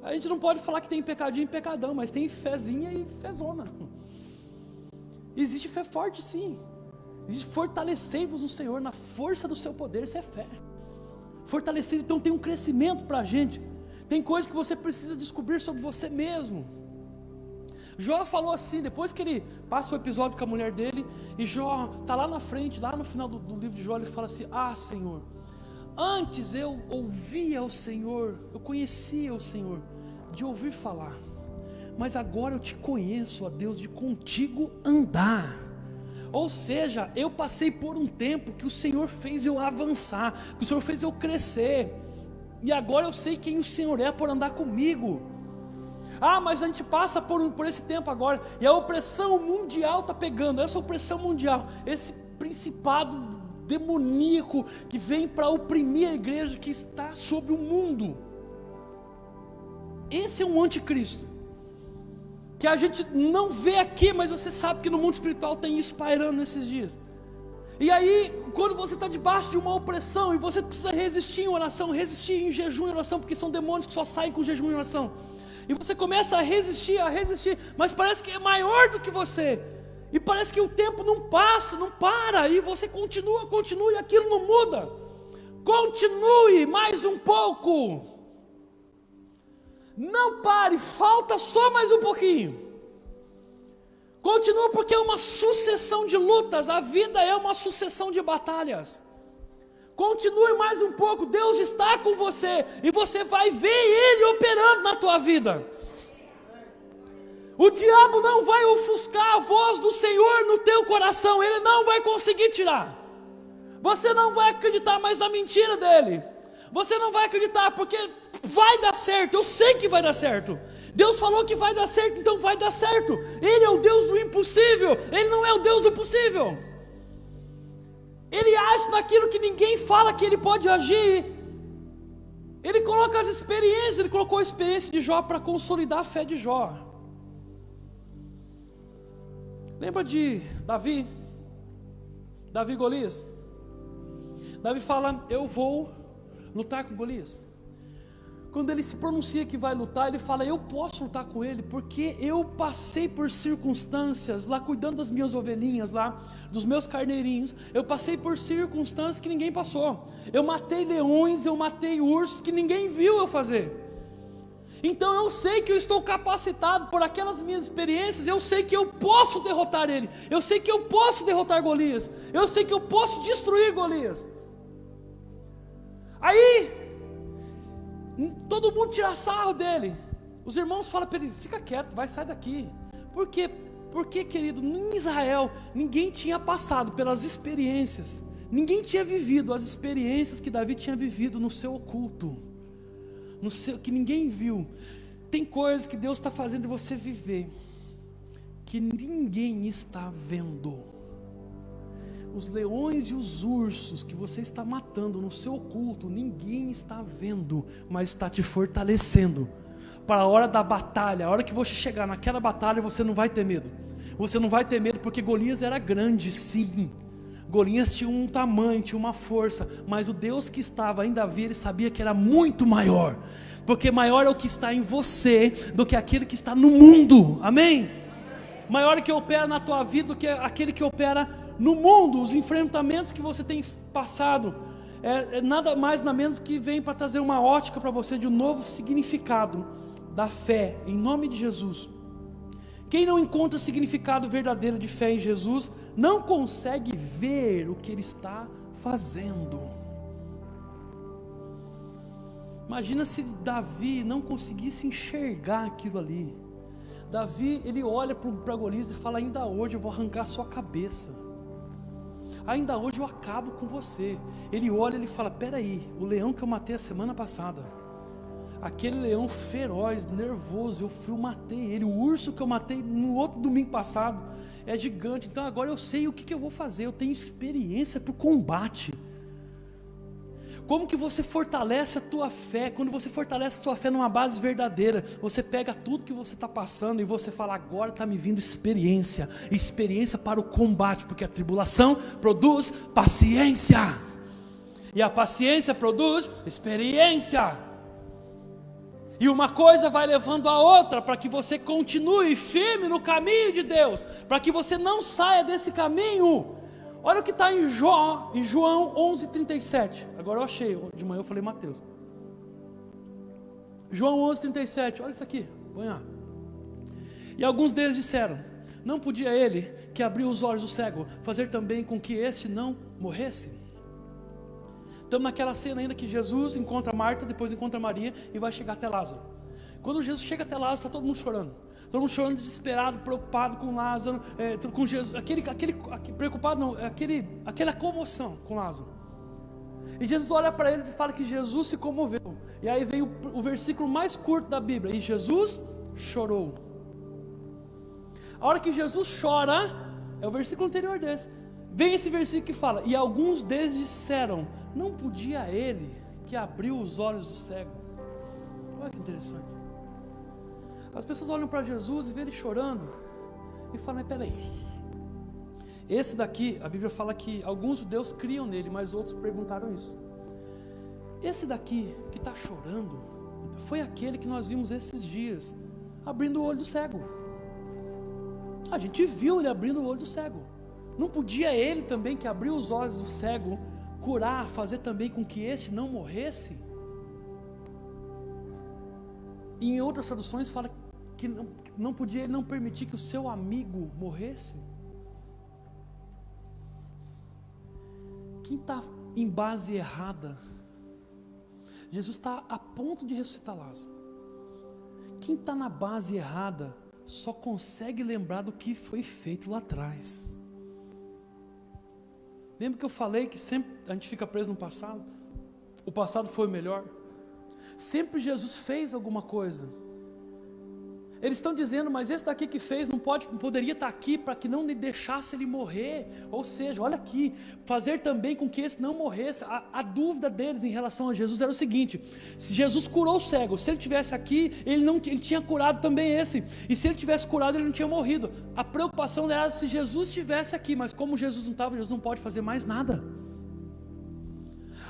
A gente não pode falar que tem pecadinho e pecadão, mas tem fezinha e fezona. Existe fé forte, sim. Existe fortalecei-vos no Senhor, na força do seu poder. Isso é fé. Fortalecer, então tem um crescimento para a gente. Tem coisas que você precisa descobrir sobre você mesmo. Jó falou assim, depois que ele passa o episódio com a mulher dele, e Jó está lá na frente, lá no final do livro de Jó, ele fala assim: ah, Senhor, antes eu ouvia o Senhor, eu conhecia o Senhor de ouvir falar, mas agora eu te conheço, ó Deus, de contigo andar. Ou seja, eu passei por um tempo que o Senhor fez eu avançar, que o Senhor fez eu crescer, e agora eu sei quem o Senhor é por andar comigo. Ah, mas a gente passa por esse tempo agora, e a opressão mundial está pegando, essa opressão mundial, esse principado demoníaco que vem para oprimir a igreja que está sobre o mundo. Esse é um anticristo, que a gente não vê aqui, mas você sabe que no mundo espiritual tem isso pairando nesses dias. E aí, quando você está debaixo de uma opressão, e você precisa resistir em oração, resistir em jejum e oração, porque são demônios que só saem com jejum e oração, e você começa a resistir, mas parece que é maior do que você, e parece que o tempo não passa, não para, e você continua, e aquilo não muda. Continue mais um pouco, não pare, falta só mais um pouquinho. Continua, porque é uma sucessão de lutas, a vida é uma sucessão de batalhas. Continue mais um pouco, Deus está com você, e você vai ver Ele operando na tua vida. O diabo não vai ofuscar a voz do Senhor no teu coração, ele não vai conseguir tirar. Você não vai acreditar mais na mentira dele, você não vai acreditar, porque vai dar certo, eu sei que vai dar certo. Deus falou que vai dar certo, então vai dar certo. Ele é o Deus do impossível, Ele não é o Deus do possível. Ele age naquilo que ninguém fala que Ele pode agir. Ele coloca as experiências, Ele colocou a experiência de Jó para consolidar a fé de Jó. Lembra de Davi e Golias? Davi fala: eu vou lutar com Golias. Quando ele se pronuncia que vai lutar, ele fala: eu posso lutar com ele, porque eu passei por circunstâncias, lá cuidando das minhas ovelhinhas, lá, dos meus carneirinhos, eu passei por circunstâncias que ninguém passou, eu matei leões, eu matei ursos, que ninguém viu eu fazer. Então eu sei que eu estou capacitado por aquelas minhas experiências, eu sei que eu posso derrotar ele, eu sei que eu posso derrotar Golias, eu sei que eu posso destruir Golias. Aí todo mundo tira sarro dele, os irmãos falam para ele: fica quieto, vai, sai daqui. Por quê? Porque, querido, em Israel ninguém tinha passado pelas experiências, ninguém tinha vivido as experiências que Davi tinha vivido no seu oculto, no seu, que ninguém viu. Tem coisas que Deus está fazendo você viver, que ninguém está vendo. Os leões e os ursos que você está matando no seu oculto, ninguém está vendo, mas está te fortalecendo para a hora da batalha. A hora que você chegar naquela batalha, você não vai ter medo. Você não vai ter medo, porque Golias era grande, sim. Golias tinha um tamanho, tinha uma força, mas o Deus que estava ainda a vir, ele sabia que era muito maior, porque maior é o que está em você do que aquele que está no mundo. Amém? Maior é que opera na tua vida do que aquele que opera no mundo. Os enfrentamentos que você tem passado é nada mais nada menos que vem para trazer uma ótica para você de um novo significado da fé, em nome de Jesus. Quem não encontra significado verdadeiro de fé em Jesus, não consegue ver o que Ele está fazendo. Imagina se Davi não conseguisse enxergar aquilo ali. Davi, ele olha para Golias e fala: ainda hoje eu vou arrancar a sua cabeça, ainda hoje eu acabo com você. Ele olha e ele fala: peraí, o leão que eu matei a semana passada, aquele leão feroz, nervoso, eu matei ele. O urso que eu matei no outro domingo passado é gigante, então agora eu sei o que eu vou fazer, eu tenho experiência para o combate. Como que você fortalece a tua fé? Quando você fortalece a sua fé numa base verdadeira, você pega tudo que você está passando e você fala: agora está me vindo experiência, experiência para o combate, porque a tribulação produz paciência, e a paciência produz experiência, e uma coisa vai levando a outra, para que você continue firme no caminho de Deus, para que você não saia desse caminho. Olha o que está em João 11:37. Agora eu achei, de manhã eu falei Mateus. João 11:37, olha isso aqui, põe lá. E alguns deles disseram: não podia ele, que abriu os olhos do cego, fazer também com que este não morresse? Estamos naquela cena ainda que Jesus encontra Marta, depois encontra Maria e vai chegar até Lázaro. Quando Jesus chega até Lázaro, está todo mundo chorando. Todo mundo chorando, desesperado, preocupado com Lázaro, com Jesus, preocupado não, aquela comoção com Lázaro. E Jesus olha para eles e fala que Jesus se comoveu. E aí vem o versículo mais curto da Bíblia: e Jesus chorou. A hora que Jesus chora, é o versículo anterior desse, vem esse versículo que fala: e alguns deles disseram, não podia ele que abriu os olhos do cego. Olha que interessante. As pessoas olham para Jesus e vê ele chorando e falam: mas peraí, esse daqui, a Bíblia fala que alguns judeus criam nele, mas outros perguntaram isso. Esse daqui que está chorando foi aquele que nós vimos esses dias abrindo o olho do cego. A gente viu ele abrindo o olho do cego. Não podia ele também, que abriu os olhos do cego, curar, fazer também com que este não morresse? E em outras traduções fala que não podia ele não permitir que o seu amigo morresse. Quem está em base errada? Jesus está a ponto de ressuscitar Lázaro. Quem está na base errada só consegue lembrar do que foi feito lá atrás. Lembra que eu falei que sempre a gente fica preso no passado? O passado foi o melhor. Sempre Jesus fez alguma coisa. Eles estão dizendo: mas esse daqui que fez não poderia estar aqui para que não lhe deixasse ele morrer. Ou seja, olha aqui, fazer também com que esse não morresse. A dúvida deles em relação a Jesus era o seguinte: se Jesus curou o cego, se ele tivesse aqui, ele tinha curado também esse. E se ele tivesse curado, ele não tinha morrido. A preocupação era se Jesus estivesse aqui, mas como Jesus não estava, Jesus não pode fazer mais nada.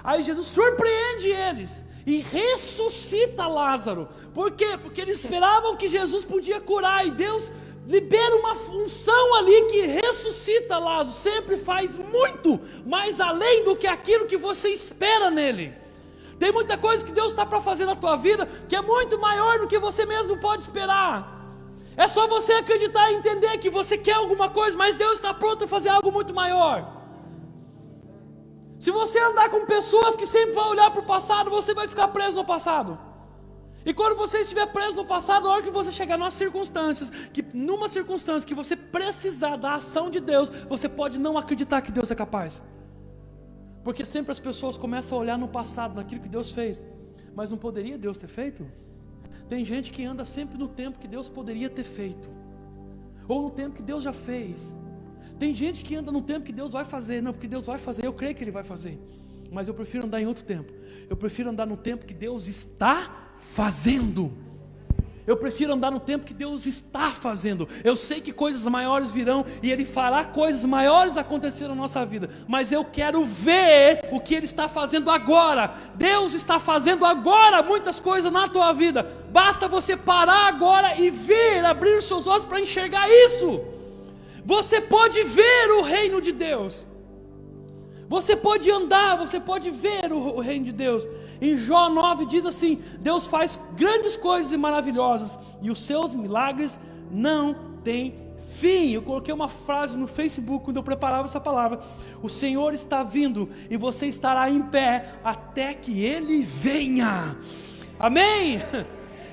Aí Jesus surpreende eles e ressuscita Lázaro. Por quê? Porque eles esperavam que Jesus podia curar, e Deus libera uma função ali que ressuscita Lázaro. Sempre faz muito mais além do que aquilo que você espera nele. Tem muita coisa que Deus está para fazer na tua vida que é muito maior do que você mesmo pode esperar. É só você acreditar e entender que você quer alguma coisa, mas Deus está pronto a fazer algo muito maior. Se você andar com pessoas que sempre vão olhar para o passado, você vai ficar preso no passado. E quando você estiver preso no passado, na hora que você chegar numa circunstância que você precisar da ação de Deus, você pode não acreditar que Deus é capaz. Porque sempre as pessoas começam a olhar no passado, naquilo que Deus fez. Mas não poderia Deus ter feito? Tem gente que anda sempre no tempo que Deus poderia ter feito, ou no tempo que Deus já fez. Tem gente que anda no tempo que Deus vai fazer. Não, porque Deus vai fazer, eu creio que Ele vai fazer. Mas eu prefiro andar em outro tempo. Eu prefiro andar no tempo que Deus está fazendo. Eu prefiro andar no tempo que Deus está fazendo. Eu sei que coisas maiores virão, e Ele fará coisas maiores acontecer na nossa vida. Mas eu quero ver o que Ele está fazendo agora. Deus está fazendo agora muitas coisas na tua vida. Basta você parar agora e ver, abrir os seus olhos para enxergar isso. Você pode ver o reino de Deus. Você pode andar, você pode ver o reino de Deus. Em Jó 9 diz assim: Deus faz grandes coisas e maravilhosas, e os seus milagres não têm fim. Eu coloquei uma frase no Facebook quando eu preparava essa palavra: o Senhor está vindo, e você estará em pé até que Ele venha. Amém?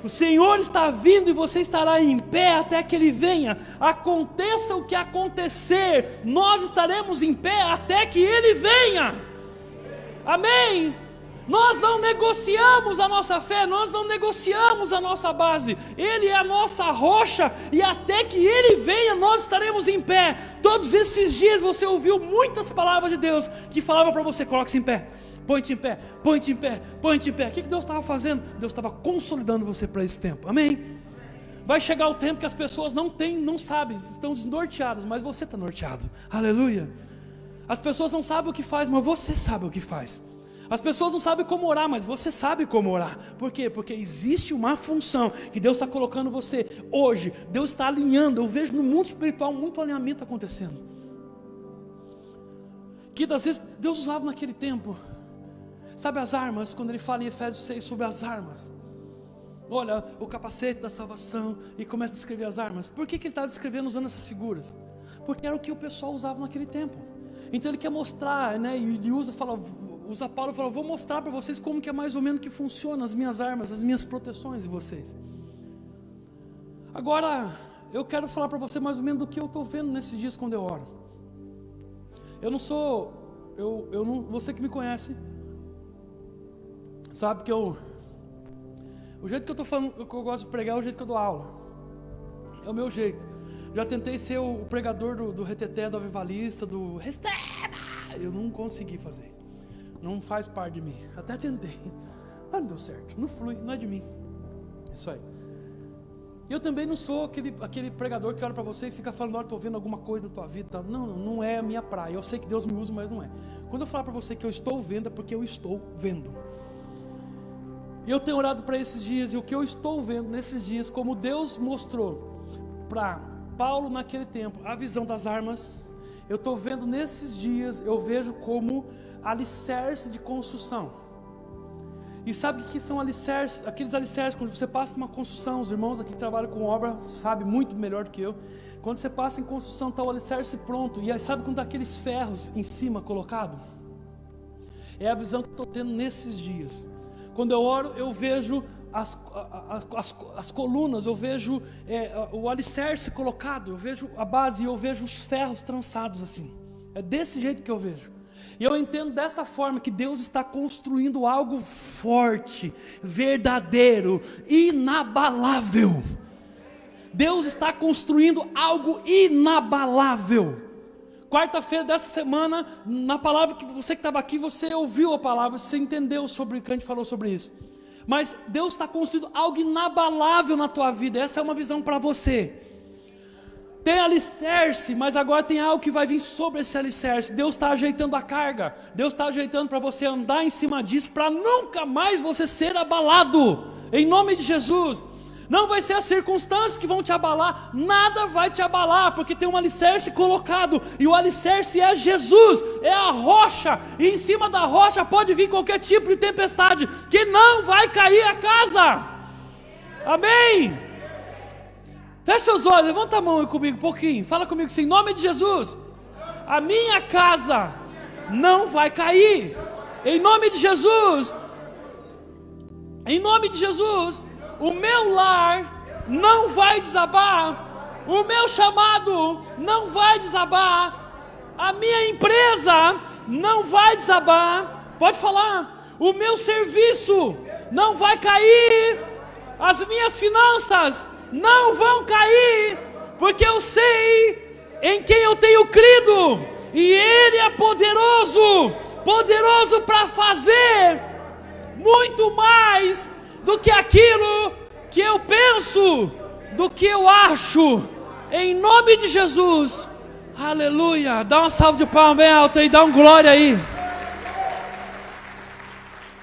O Senhor está vindo e você estará em pé até que Ele venha. Aconteça o que acontecer, nós estaremos em pé até que Ele venha. Amém? Nós não negociamos a nossa fé, nós não negociamos a nossa base. Ele é a nossa rocha e até que Ele venha nós estaremos em pé. Todos esses dias você ouviu muitas palavras de Deus que falavam para você: coloque-se em pé, põe-te em pé, põe-te em pé, põe-te em pé. O que Deus estava fazendo? Deus estava consolidando você para esse tempo. Amém? Vai chegar o tempo que as pessoas não sabem, estão desnorteadas, mas você está norteado. Aleluia. As pessoas não sabem o que faz, mas você sabe o que faz. As pessoas não sabem como orar, mas você sabe como orar. Por quê? Porque existe uma função que Deus está colocando você hoje. Deus está alinhando. Eu vejo no mundo espiritual muito alinhamento acontecendo. Que às vezes Deus usava naquele tempo, sabe, as armas, quando Ele fala em Efésios 6 sobre as armas. Olha, o capacete da salvação, e começa a descrever as armas. Por que Ele está descrevendo usando essas figuras? Porque era o que o pessoal usava naquele tempo. Então Ele quer mostrar, né? E Ele usa Paulo fala: vou mostrar para vocês como que é mais ou menos que funciona as minhas armas, as minhas proteções de vocês. Agora, eu quero falar para você mais ou menos do que eu estou vendo nesses dias quando eu oro. Eu não sou, você que me conhece, sabe que o jeito que eu estou falando, que eu gosto de pregar é o jeito que eu dou aula. É o meu jeito. Já tentei ser o pregador do reteté, do avivalista, do receba. Eu não consegui fazer. Não faz parte de mim. Até tentei, mas não deu certo. Não flui, não é de mim. Isso aí. Eu também não sou aquele pregador que olha para você e fica falando: olha, estou vendo alguma coisa na tua vida. Não é a minha praia. Eu sei que Deus me usa, mas não é. Quando eu falar para você que eu estou vendo, é porque eu estou vendo. E eu tenho orado para esses dias, e o que eu estou vendo nesses dias, como Deus mostrou para Paulo naquele tempo a visão das armas, eu estou vendo nesses dias, eu vejo como alicerce de construção. E sabe o que são alicerces? Aqueles alicerces, quando você passa uma construção, os irmãos aqui que trabalham com obra sabem muito melhor do que eu. Quando você passa em construção, está o alicerce pronto, e aí sabe quando está aqueles ferros em cima colocado? É a visão que eu estou tendo nesses dias. Quando eu oro, eu vejo as colunas, eu vejo o alicerce colocado, eu vejo a base e eu vejo os ferros trançados assim. É desse jeito que eu vejo. E eu entendo dessa forma que Deus está construindo algo forte, verdadeiro, inabalável. Deus está construindo algo inabalável. Quarta-feira dessa semana, na palavra que você que estava aqui, você ouviu a palavra, você entendeu sobre o que a gente falou sobre isso. Mas Deus está construindo algo inabalável na tua vida. Essa é uma visão para você. Tem alicerce, mas agora tem algo que vai vir sobre esse alicerce. Deus está ajeitando a carga. Deus está ajeitando para você andar em cima disso, para nunca mais você ser abalado. Em nome de Jesus. Não vai ser as circunstâncias que vão te abalar. Nada vai te abalar, porque tem um alicerce colocado. E o alicerce é Jesus, é a rocha. E em cima da rocha pode vir qualquer tipo de tempestade, que não vai cair a casa. Amém? Fecha seus olhos, levanta a mão aí comigo um pouquinho. Fala comigo assim: em nome de Jesus, a minha casa não vai cair. Em nome de Jesus, em nome de Jesus, o meu lar não vai desabar. O meu chamado não vai desabar. A minha empresa não vai desabar. Pode falar. O meu serviço não vai cair. As minhas finanças não vão cair, porque eu sei em quem eu tenho crido, e Ele é poderoso, poderoso para fazer muito mais do que aquilo que eu penso, do que eu acho, em nome de Jesus. Aleluia. Dá uma salva de palmas bem alta e dá um glória aí.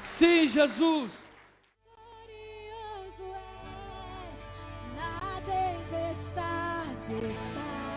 Sim, Jesus. Na tempestade está.